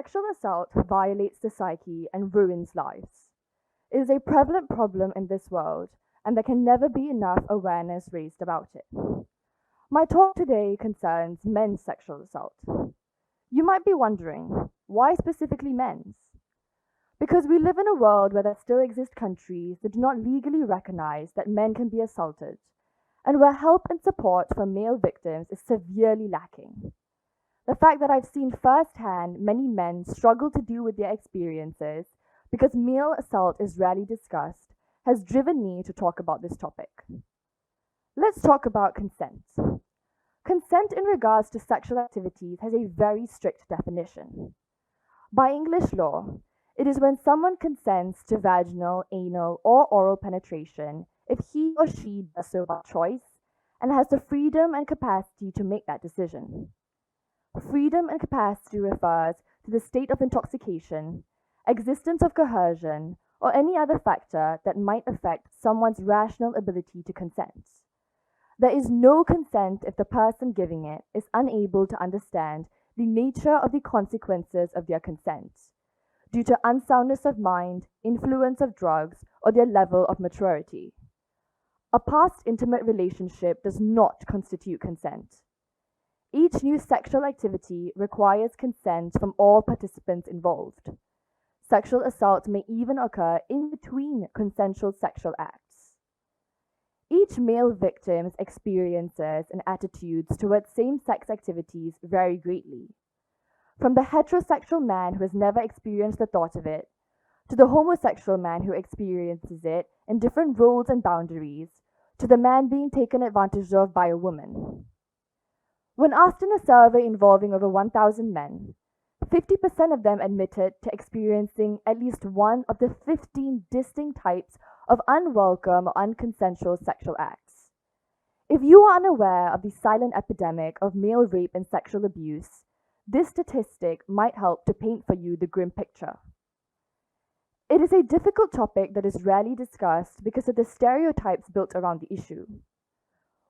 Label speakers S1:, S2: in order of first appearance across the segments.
S1: Sexual assault violates the psyche and ruins lives. It is a prevalent problem in this world, and there can never be enough awareness raised about it. My talk today concerns men's sexual assault. You might be wondering, why specifically men's? Because we live in a world where there still exist countries that do not legally recognize that men can be assaulted, and where help and support for male victims is severely lacking. The fact that I've seen firsthand many men struggle to deal with their experiences because male assault is rarely discussed has driven me to talk about this topic. Let's talk about consent. Consent in regards to sexual activities has a very strict definition. By English law, it is when someone consents to vaginal, anal, or oral penetration if he or she does so by choice and has the freedom and capacity to make that decision. Freedom and capacity refers to the state of intoxication, existence of coercion, or any other factor that might affect someone's rational ability to consent. There is no consent if the person giving it is unable to understand the nature of the consequences of their consent, due to unsoundness of mind, influence of drugs, or their level of maturity. A past intimate relationship does not constitute consent. Each new sexual activity requires consent from all participants involved. Sexual assault may even occur in between consensual sexual acts. Each male victim's experiences and attitudes towards same-sex activities vary greatly. From the heterosexual man who has never experienced the thought of it, to the homosexual man who experiences it in different roles and boundaries, to the man being taken advantage of by a woman. When asked in a survey involving over 1,000 men, 50% of them admitted to experiencing at least one of the 15 distinct types of unwelcome or unconsensual sexual acts. If you are unaware of the silent epidemic of male rape and sexual abuse, this statistic might help to paint for you the grim picture. It is a difficult topic that is rarely discussed because of the stereotypes built around the issue.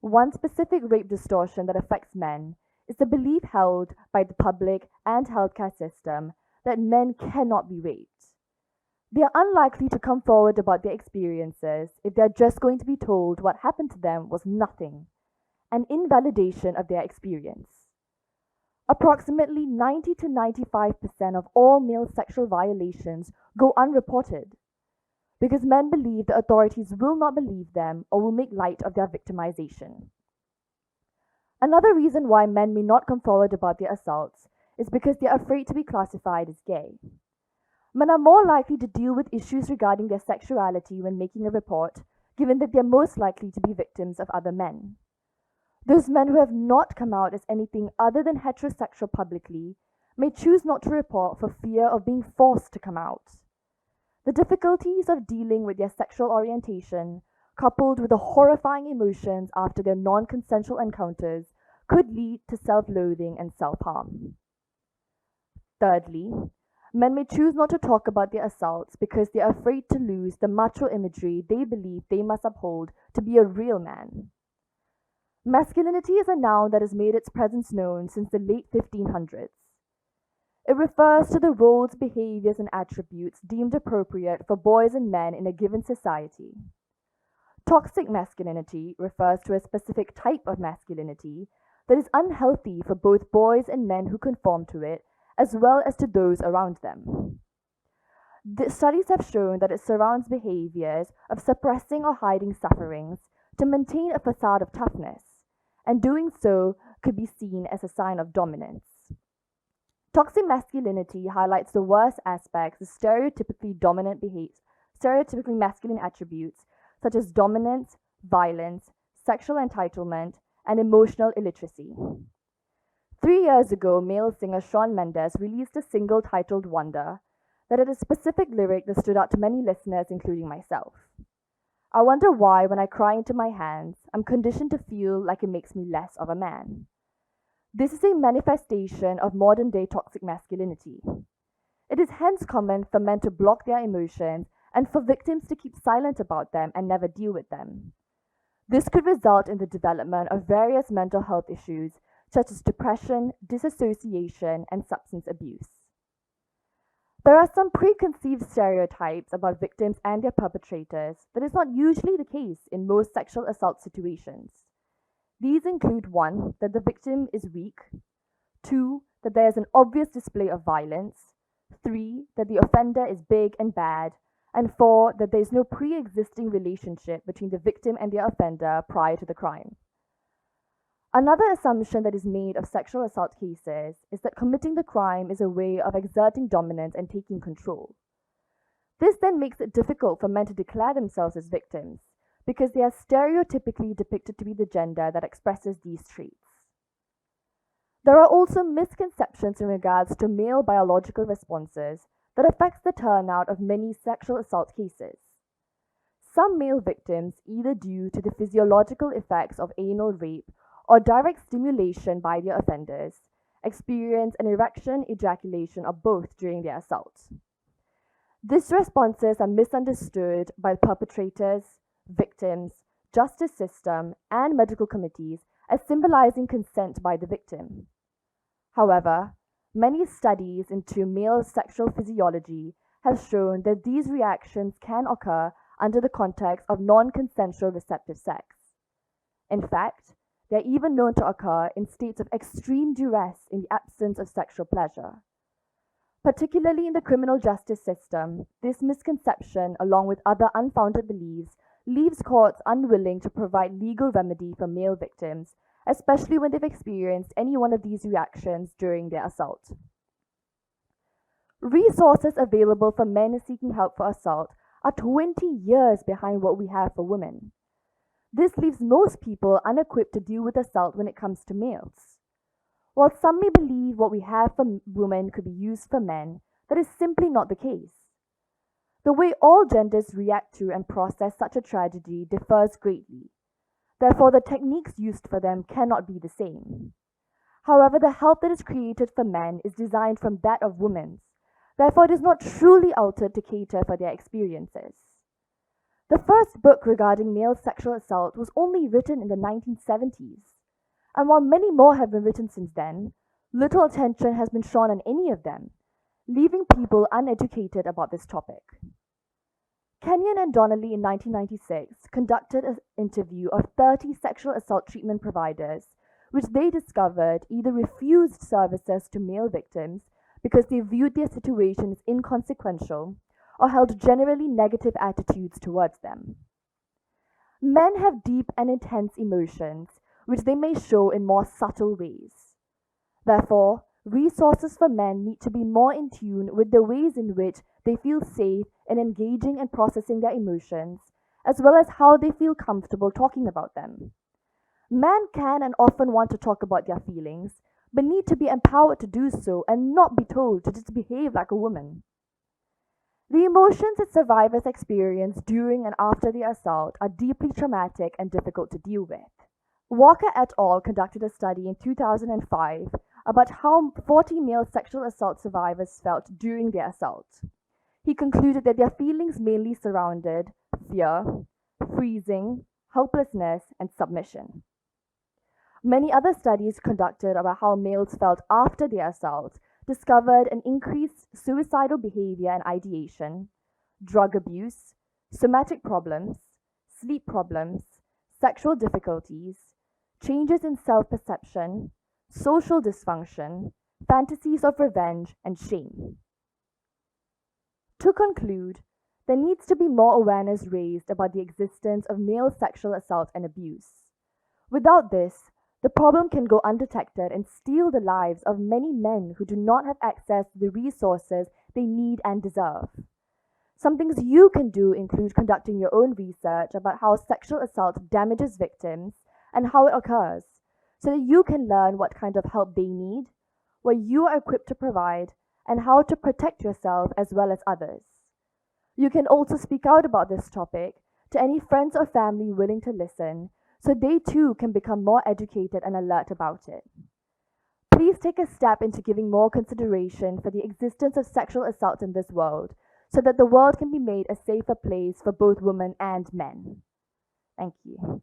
S1: One specific rape distortion that affects men is the belief held by the public and healthcare system that men cannot be raped. They are unlikely to come forward about their experiences if they are just going to be told what happened to them was nothing, an invalidation of their experience. Approximately 90 to 95% of all male sexual violations go unreported because men believe the authorities will not believe them or will make light of their victimization. Another reason why men may not come forward about their assaults is because they are afraid to be classified as gay. Men are more likely to deal with issues regarding their sexuality when making a report, given that they are most likely to be victims of other men. Those men who have not come out as anything other than heterosexual publicly may choose not to report for fear of being forced to come out. The difficulties of dealing with their sexual orientation, coupled with the horrifying emotions after their non-consensual encounters, could lead to self-loathing and self-harm. Thirdly, men may choose not to talk about their assaults because they are afraid to lose the macho imagery they believe they must uphold to be a real man. Masculinity is a noun that has made its presence known since the late 1500s. It refers to the roles, behaviors, and attributes deemed appropriate for boys and men in a given society. Toxic masculinity refers to a specific type of masculinity that is unhealthy for both boys and men who conform to it, as well as to those around them. The studies have shown that it surrounds behaviors of suppressing or hiding sufferings to maintain a facade of toughness, and doing so could be seen as a sign of dominance. Toxic masculinity highlights the worst aspects of stereotypically masculine attributes such as dominance, violence, sexual entitlement, and emotional illiteracy. 3 years ago, male singer Shawn Mendes released a single titled Wonder that had a specific lyric that stood out to many listeners, including myself. I wonder why, when I cry into my hands, I'm conditioned to feel like it makes me less of a man. This is a manifestation of modern-day toxic masculinity. It is hence common for men to block their emotions and for victims to keep silent about them and never deal with them. This could result in the development of various mental health issues such as depression, disassociation, and substance abuse. There are some preconceived stereotypes about victims and their perpetrators that is not usually the case in most sexual assault situations. These include 1. That the victim is weak, 2. That there is an obvious display of violence, 3. That the offender is big and bad, and 4. That there is no pre-existing relationship between the victim and the offender prior to the crime. Another assumption that is made of sexual assault cases is that committing the crime is a way of exerting dominance and taking control. This then makes it difficult for men to declare themselves as victims, because they are stereotypically depicted to be the gender that expresses these traits. There are also misconceptions in regards to male biological responses that affects the turnout of many sexual assault cases. Some male victims, either due to the physiological effects of anal rape or direct stimulation by their offenders, experience an erection, ejaculation, or both during their assault. These responses are misunderstood by perpetrators, victims, justice system, and medical committees as symbolizing consent by the victim. However, many studies into male sexual physiology have shown that these reactions can occur under the context of non-consensual receptive sex. In fact, they are even known to occur in states of extreme duress in the absence of sexual pleasure. Particularly in the criminal justice system, this misconception, along with other unfounded beliefs, leaves courts unwilling to provide legal remedy for male victims, especially when they've experienced any one of these reactions during their assault. Resources available for men seeking help for assault are 20 years behind what we have for women. This leaves most people unequipped to deal with assault when it comes to males. While some may believe what we have for women could be used for men, that is simply not the case. The way all genders react to and process such a tragedy differs greatly. Therefore, the techniques used for them cannot be the same. However, the help that is created for men is designed from that of women's. Therefore, it is not truly altered to cater for their experiences. The first book regarding male sexual assault was only written in the 1970s, and while many more have been written since then, little attention has been shown on any of them, leaving people uneducated about this topic. Kenyon and Donnelly in 1996 conducted an interview of 30 sexual assault treatment providers, which they discovered either refused services to male victims because they viewed their situation as inconsequential, or held generally negative attitudes towards them. Men have deep and intense emotions, which they may show in more subtle ways. Therefore, resources for men need to be more in tune with the ways in which they feel safe in engaging and processing their emotions, as well as how they feel comfortable talking about them. Men can and often want to talk about their feelings, but need to be empowered to do so and not be told to just behave like a woman. The emotions that survivors experience during and after the assault are deeply traumatic and difficult to deal with. Walker et al. Conducted a study in 2005 about how 40 male sexual assault survivors felt during their assault. He concluded that their feelings mainly surrounded fear, freezing, helplessness, and submission. Many other studies conducted about how males felt after their assault discovered an increased suicidal behavior and ideation, drug abuse, somatic problems, sleep problems, sexual difficulties, changes in self-perception, social dysfunction, fantasies of revenge, and shame. To conclude, there needs to be more awareness raised about the existence of male sexual assault and abuse. Without this, the problem can go undetected and steal the lives of many men who do not have access to the resources they need and deserve. Some things you can do include conducting your own research about how sexual assault damages victims and how it occurs, so that you can learn what kind of help they need, what you are equipped to provide, and how to protect yourself as well as others. You can also speak out about this topic to any friends or family willing to listen, so they too can become more educated and alert about it. Please take a step into giving more consideration for the existence of sexual assault in this world, so that the world can be made a safer place for both women and men. Thank you.